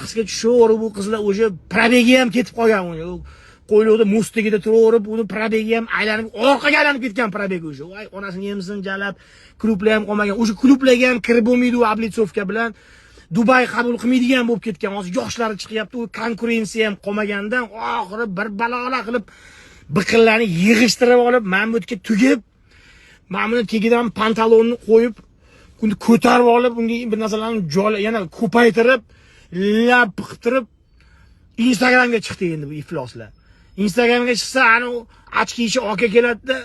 raqsga tushaverib, u qizlar o'sha probegiga ham ketib qolgan uni. Qo'yloqda mustigida turaverib, uni probegiga ham aylanib, orqaga aylanib ketgan probegi o'sha. Voy, onasini yemsin jalab, klublar ham qolmagan. O'sha klublarga ham kirib bo'lmaydi u oblitsovka bilan. Dubay qabul qilmaydigan bo'lib ketgan. Hozir yoshlari chiqyapti, u konkurensiya ham qolmagandan oxiri bir balolar qilib biqinlarni yig'ishtirib olib, men bu yerga tugib, men buni tegidan pantalonni qo'yib, uni ko'tarib olib, unga bir narsalarni yana ko'paytirib, lapiqtirib Instagramga chiqdi endi bu ifloslar. Instagramga chiqsa, ana ochki ichi oka keladi-da,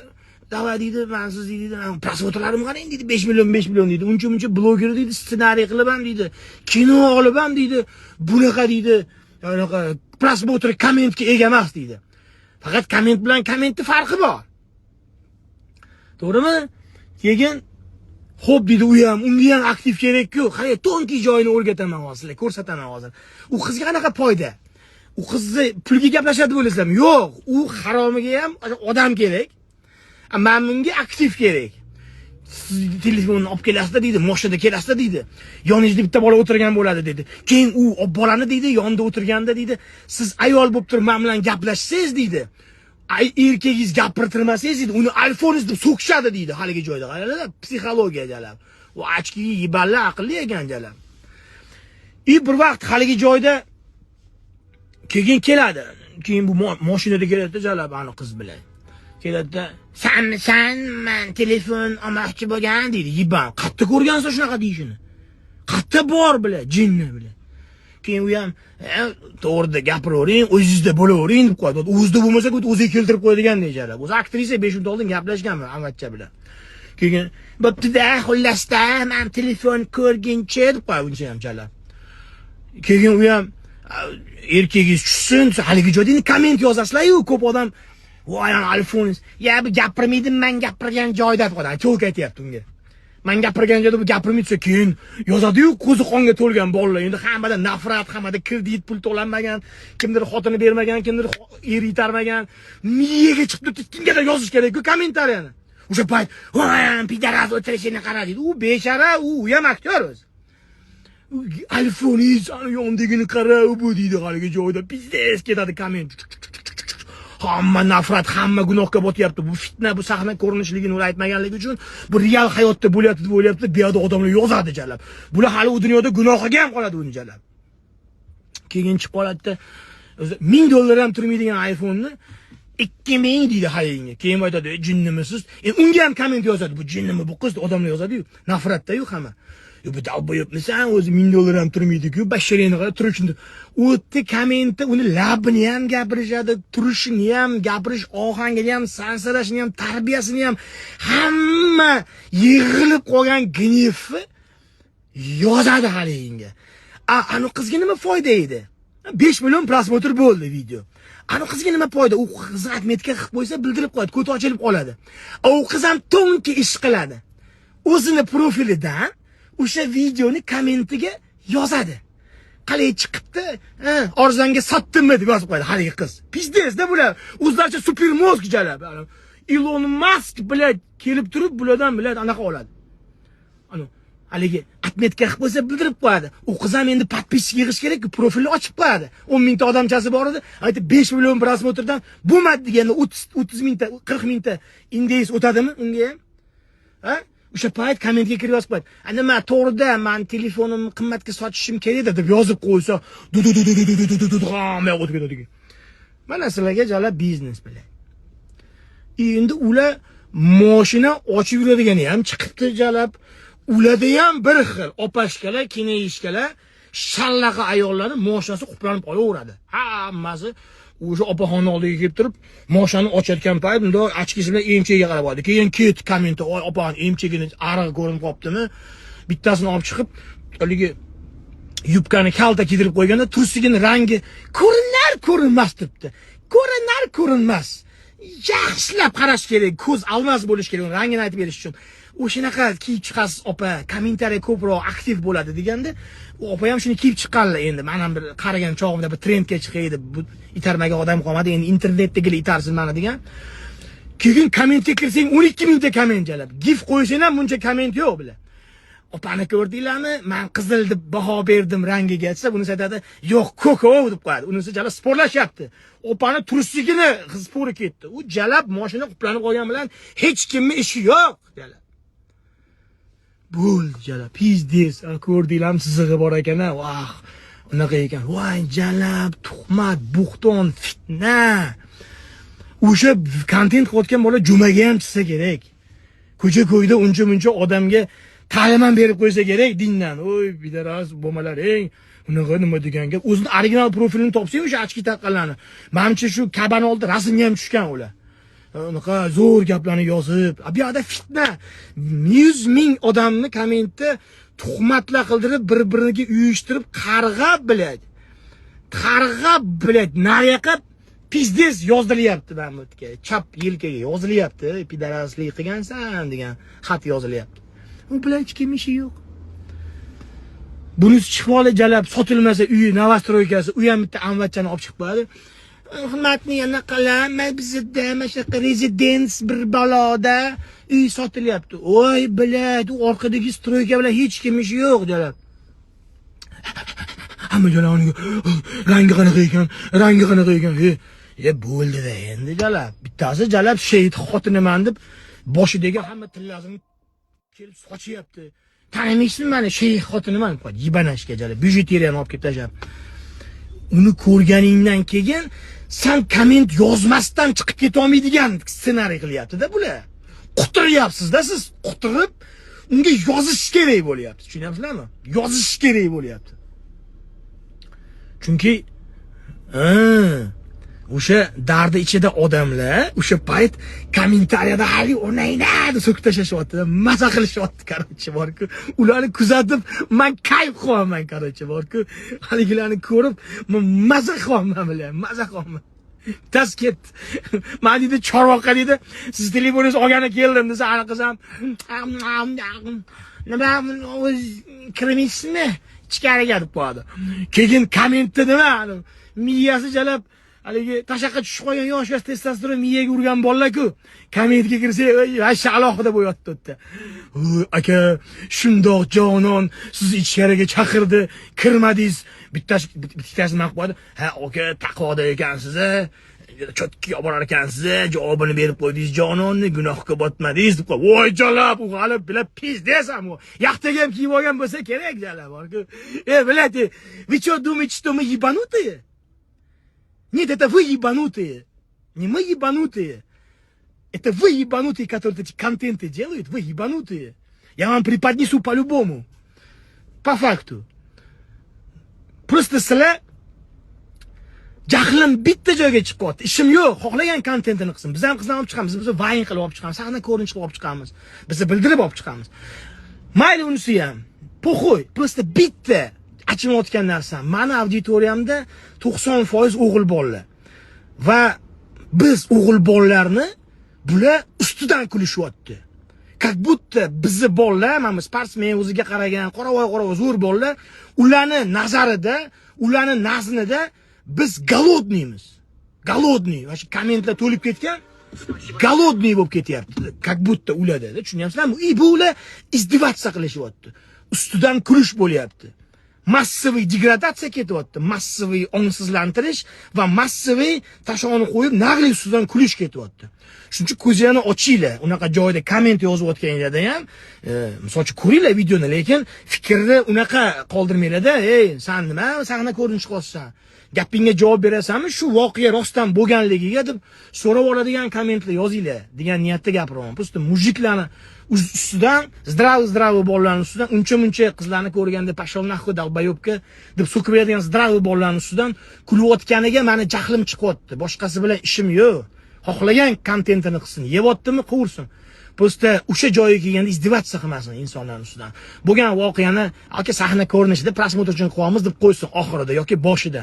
"Davay" deydi, "Men siz deydi, prosmotrlarim qarang" deydi, 5 million deydi. Uncha bloger deydi, ssenariy qilib ham deydi, kino olib ham deydi, bunaqa deydi, anaqa prosmotr kommentga ega emas deydi. Faqat komment bilan kommentning farqi bor. To'g'rimi? Keyin xo'p deydi, u ham, unga ham aktiv kerak-ku. Qarang, tonki joyini o'rgataman hozir, ko'rsataman hozir. U qizga qanaqa foyda? U qizni pulga gaplashadi bo'lasam, yo'q, u haromiga ham odam kerak. Men bunga aktiv kerak. Siz telefonni olib kelasizda deydi, mashinada kelasizda deydi. Yoningizda bitta bola o'tirgan bo'ladi dedi. Keyin u bolani deydi, yonida o'tirganda deydi, siz ayol bo'lib turib men bilan gaplashsangiz deydi. Erkagingiz gapirtirmasangiz deydi, uni iPhone'ingiz deb so'kishadi deydi haligi joyda. Qaranglar, psixologiya jalab. U achki yiballar aqlli ekan jalab. Bir vaqt haligi joyda keyin keladi. Keyin bu mashinada keladi jalab ani qiz bilan. Keladi-da, "Sen men telefon olmoqchi bo'lgan" deydi. Yiban, qatta ko'rgansiz shunaqa deyishini. Qatta bor bilan, jinni bilan. Keyin u ham to'g'rida gapiravering, o'zingizda bo'lavering deb qo'yadi. O'zida bo'lmasa, o'ziga keltirib qo'yadigan deyjarlar. O'zi aktrisa 5 minut oldin gaplashganman Amatcha bilan. Keyin "Bo'pti-da, xullasda, men telefon ko'rguncha" deb qo'yadi uncha ham chala. Keyin u ham erkagingiz tushsin, haligi joyda komment yozasizlar-ku, ko'p odam "Voy, iPhone, ya bu gapirmaydim, men gapirgan joyda" deb qo'yadi. Cho'k aytayapti unga. Men gapirgan joyda bu gapirmaydi, keyin yozadi-yu, ko'zi qonga to'lgan bolalar. Endi hammada nafrat, hammada kredit pul to'lanmagan, kimdir xotini bermagan, kimdir er yitarmagan, miyaga chiqib turibdi, kimgadir yozish kerak-ku kommentariyani. O'sha payt, "Voy, pidaras o'tirishini qara" deydi. U bechara, u ham aktyor o'zi. iPhone'ingiz yondigini qara, u bu deydi haligi joyda pizdes ketadi komment. Hamma nafrat, hamma gunohga botyapti. Bu fitna, bu sahna ko'rinishligini ular aytmaganligi uchun bu real hayotda bo'lyapti deb o'ylayapti. Bu yerda odamlar yozadi jalab. Bular hali u dunyoda gunohiga ham qoladi uni jalab. Keyin chiqib qoladi-da, $1000 ham turmaydigan iPhone'ni 2000 deydi haligiga. Keyin aytadi, "Jinnimisiz?" Unga ham komment yozadi. Bu jinnimi bu qiz? Odamlar yozadi-yu. Nafratda-yu hamma. Bu davba yo'qmisan, o'zi $1000 ham turmaydi-ku, basharangni qara turishini. O'tdi kommentda uni labini ham gapirishadi, turishini ham, gapirish ohangini ham, sansirashini ham, tarbiyasini ham hamma yig'ilib qolgan g'nevni yozadi haligiga. Ani qizga nima foyda edi? 5 million prosmotr bo'ldi video. Ani qizga nima foyda? U qizni atmetka qilib qo'ysa bildirib qo'yadi, ko'ti ochilib qoladi. U qiz ham tonki ish qiladi. O'zini profilidan o'sha videoni kommentiga yozadi. Qalay chiqibdi? Arzonga sotdimmi deb yozib qo'yadi haligi qiz. Pizdesda bular. O'zlaricha super mozg jalab. Elon Musk bilan kelib turib bulardan bilan anaqa oladi. Haligi atmetka qilib qo'ysa bildirib qo'yadi. U qiz ham endi podpischik yig'ish kerak-ku, profilni ochib qo'yadi. 10 mingta odamchasi bor edi. Aytib 5 million prosmotrdan bo'lmadi deganda 30 mingta, 40 mingta indeys o'tadimi unga ham? Ha? O'sha payt kommentga kirib yozib qo'yadi. Nima to'g'rida men telefonimni qimmatga sotishim kerak deb yozib qo'ysa, hamma o'tib ketadi. Mana sizlarga jala biznes bilan. Endi ular mashina ochib yuradigani ham chiqibdi jalab. Ularda ham bir xil opashkalar, kenayishkalar, shallaqa ayollarning mashinasi quplanib qolaveradi. Hammasi o'sha opaxonni oldiga kelib turib, mashinani ochayotgan payt unda achkisi bilan emchaga qarab oldi. Keyin ket kommentda, "Oy, opaxon emchagini arig'i ko'rinib qolibdimi?" Bittasini olib chiqib, haligi yubkani kalta kiydirib qo'yganda tursigini rangi ko'rinmas turibdi. Ko'rinmas. Yaxshilab qarash kerak, ko'z almas bo'lish kerak, rangini aytib berish uchun. O'shanaqa kiyib chiqasiz opa, kommentariya ko'proq aktiv bo'ladi deganda, u opa ham shuni kiyib chiqqanlar endi. Men ham bir qaragan chog'imda bir trendga chiqaydi, bu itarmagan odam qolmadi, endi internetdagila itarsiz mana degan. Keyin kommentga kirsang 12 mingta komment jalab. Gif qo'ysang ham buncha komment yo'q bilan. opani ko'rdinglarmi? Men qizil deb baho berdim rangiga desa, bunisi aytadi, "Yo'q, ko'kov" deb qo'yadi. Unisi jala sporlashyapti. Opani turistligini spori ketdi. U jalab mashina quplanib qolgan bilan hech kimning ishi yo'q, jalab. Bo'ldi jalab. Pizdes, ko'rdinglarmi, sizig'i bor ekan-a. Vah, unaqa ekan. Voy, jalab, tuhmat, buxton, fitna. O'sha kontent qilayotgan bola jumaga ham chiqsa kerak. Ko'cha-ko'yda uncha-muncha odamga ta'lim ham berib qo'ysa kerak dindan. Oy, bidaras bo'lmalaring. Unaqa nima degan gap. O'zini original profilini topsa o'sha ochki taqqanlarni. Menimcha shu kabani oldi rasmga ham tushgan ular. Unaqa zo'r gaplarni yozib, bu yerda fitna. 100 ming odamni kommentda tuhmatlar qildirib, bir-biriga uyushtirib qarg'ab biladi. Qarg'ab biladi. Nariyoqqa pizdes yozdilyapti Mahmudga. Chap yelkaga yozilyapti. Pidaraslik qilgansan degan xat yozilyapti. U bilan hech kim ishi yo'q. Bunisi chiqmoli jalab sotilmasa uyi Novostroykasi, u ham bitta amvatchani olib chiqib qo'yadi. Hurmatni yana qilamiz, bizda mana rezidens bir baloda uy sotilyapti. Voy biladi, u orqadagi stroyka bilan hech kim ishi yo'q jalab. Hamma jaloniga rangi qanaqa ekan, rangi qanaqa ekan. Bo'ldi-da endi jalab. Bittasi jalab shehid xotiniman deb boshidagi hamma tillasini kelib sochyapti. Tanimaysizmi meni shehid xotiniman deb qo'ydi. Yibanashga jalab. Byujeteriyani olib ketib tashlab. Uni ko'rganingdan keyin sen komment yozmasdan chiqib keta olmaydigan ssenariy qilyapti-da bular. Quturyapsiz-da siz, quturib unga yozish kerak bo'lyapti. Tushunyapsizlarmi? Yozish kerak bo'lyapti. Chunki o'sha dardi ichida odamlar o'sha payt kommentariyada hali o'rnayna deb so'kib tashlashyapti, maza qilishyapti, qarochi bor-ku. Ularni kuzatib, men kayf qilaman, qarochi bor-ku. Haligilarni ko'rib, men maza qilaman bilan, maza qilaman. Tasket. Men dedi Chorvoqqa dedi, siz telefoningizni olgani keldim desa, ana qizim, nima o'z kirmaysizmi? Ichkariga deb qo'yadi. Keyin kommentda nima? Miyasi jalab haligi tashaqqa tushib qolgan yosh testosteron miyaga urgan bolalar-ku. Kommentga kirsa, "Asha alohida bo'yotdi" o'tda. Aka, shundoq jonon, siz ichkariga chaqirdi, kirmadingiz. Bittasi nima qildi? "Ha, aka, taqvoda ekansiz-a. Chotki olib borar ekansiz, javobini berib qo'ydingiz, jononni gunohga botmadingiz" deb qo'ydi. Voy jalab, u g'alib bilab pizdes ham u. Yaxtaga ham kiyib olgan bo'lsa kerak jalab bor-ku. Biladi, вы что думаете, что мы ебанутые? Нет, это вы ебанутые. Не мы ебанутые. Это вы ебанутые, которые эти контенты делают. Вы ебанутые. Я вам преподнесу по-любому. По факту. Просто sizlar jahlim bitta joyga chiqib qoldi. Ishim yo'q. Xohlagan kontentini qilsin. Biz ham qizlarni olib chiqamiz. Biz vayn qilib olib chiqamiz. Sahna ko'rinish qilib olib chiqamiz. Biz bildirib olib chiqamiz. Mayli unisi ham. Po'xo'y. Просто bitta achinayotgan narsam. Meni auditoriyamda 90% o'g'il bolalar. Va biz o'g'il bolalarni bular ustidan kulishyapti. Как будто bizni bolalar, mana sportsmen o'ziga qaragan, qoravoy zo'r bolalar, ularni nazarida, ularni naznida biz голодныйmiz. Голодный. Va shu kommentlar to'lib ketgan, голодный bo'lib ketyapti. Как будто ularda, tushunyapsizlarmi? Bu ular izdivosiya qilishyapti. Ustidan kulish bo'lyapti. Massiviy degradatsiya ketyapti, massiviy ongsizlantirish va massiviy tashoni qo'yib nag'li ustidan kulish ketyapti. Shuning uchun ko'zinglarni ochinglar. Unaqa joyda komment yozayotganinglarda ham, masalan, ko'ringlar videoni, lekin fikrni unaqa qoldirmanglar-da. Ey, sen nima sahna ko'rinish qilsan? Gapingga javob berasanmi? Shu voqea rostdan bo'lganligiga deb so'rab oladigan kommentlar yozinglar degan niyatda gapiraman. Просто mujiklarni ustidan zdravo bolalarning ustidan uncha-muncha qizlarni ko'rganda pashol nahku dalbayobga deb so'kib beradigan zdravo bolalarning ustidan kulayotganiga meni jahlim chiqyapti. Boshqasi bilan ishim yo'q. Xohlagan kontentini qilsin, yeyaptimi, quvursin. Просто o'sha joyga kelganda izdivosiya qilmasin insonlar ustidan. Bo'lgan voqeani aka sahna ko'rinishida prosmotr uchun qo'yamiz deb qo'ysin oxirida yoki boshida.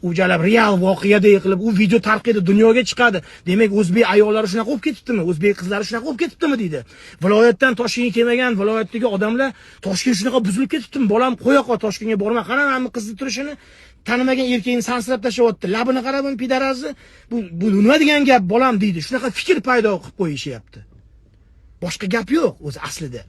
U jalab real voqeadek qilib u video tarqaydi, dunyoga chiqadi. Demak, o'zbek ayollari shunaqa bo'lib ketibdimi? O'zbek qizlari shunaqa bo'lib ketibdimi deydi. Viloyatdan Toshkentga kelmagan viloyatdagi odamlar Toshkent shunaqa buzilib ketibdimi? Bolam qo'ya qol Toshkentga borma. Qara hamma qizni turishini tanimagan erkakni sansirab tashlayapti. Labini qarab, pidarasi. Bu nima degan gap bolam deydi. Shunaqa fikr paydo qilib qo'yishyapti. Boshqa gap yo'q o'zi aslida.